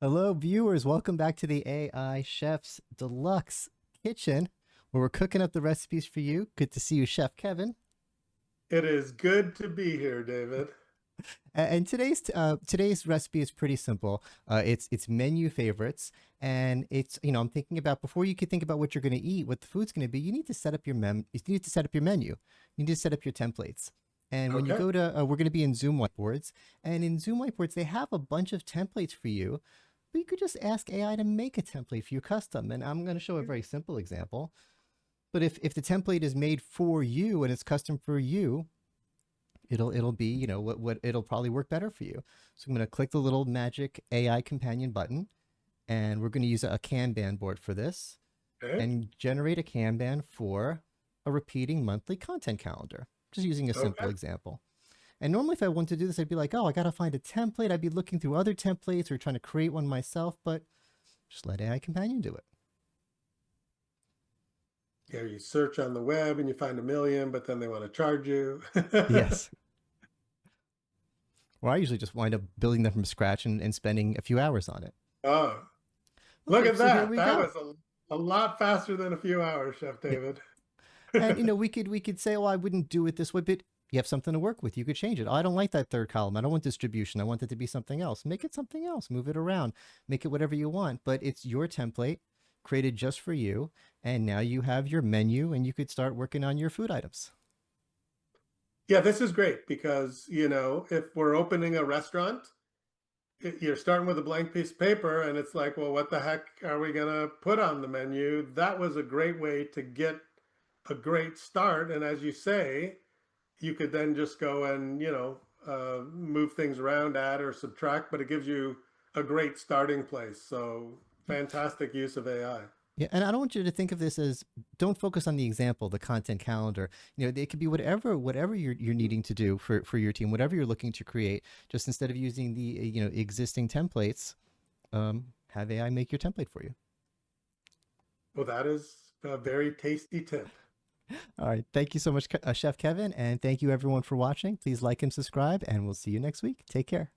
Hello, viewers. Welcome back to the AI Chef's Deluxe Kitchen, where we're cooking up the recipes for you. Good to see you, Chef Kevin. It is good to be here, David. And today's recipe is pretty simple. It's menu favorites, and I'm thinking about before you could think about what you're going to eat, what the food's going to be. You need to set up you need to set up your menu. You need to set up your templates. And when you Okay. go to, we're going to be in Zoom Whiteboards, and in Zoom Whiteboards they have a bunch of templates for you. But you could just ask AI to make a template for you custom. And I'm going to show a very simple example. But if the template is made for you and it's custom for you, it'll be, what it'll probably work better for you. So I'm going to click the little magic AI companion button, and we're going to use a Kanban board for this Okay. and generate a Kanban for a repeating monthly content calendar. Just using a simple Okay. example. And normally if I wanted to do this, I'd be like, oh, I got to find a template. I'd be looking through other templates or trying to create one myself, but just let AI companion do it. Yeah, you search on the web and you find a million, but then they want to charge you. Yes. Or I usually just wind up building them from scratch and spending a few hours on it. Oh, look Okay, at so here that. we That go. was a lot faster than a few hours, Chef Yeah. David. And we could say, well, I wouldn't do it this way, but you have something to work with. You could change it. Oh, I don't like that third column. I don't want distribution. I want it to be something else. Make it something else. Move it around. Make it whatever you want. But it's your template created just for you. And now you have your menu and you could start working on your food items. Yeah, this is great because, if we're opening a restaurant, you're starting with a blank piece of paper and it's like, well, what the heck are we going to put on the menu? That was a great way to get a great start. And as you say, you could then just go and move things around, add or subtract, but it gives you a great starting place. So fantastic use of AI. Yeah, and I don't want you to think of this as don't focus on the example, the content calendar. It could be whatever you're needing to do for your team, whatever you're looking to create. Just instead of using the existing templates, have AI make your template for you. Well, that is a very tasty tip. All right, thank you so much, Chef Kevin, and thank you everyone for watching. Please like and subscribe, and we'll see you next week. Take care.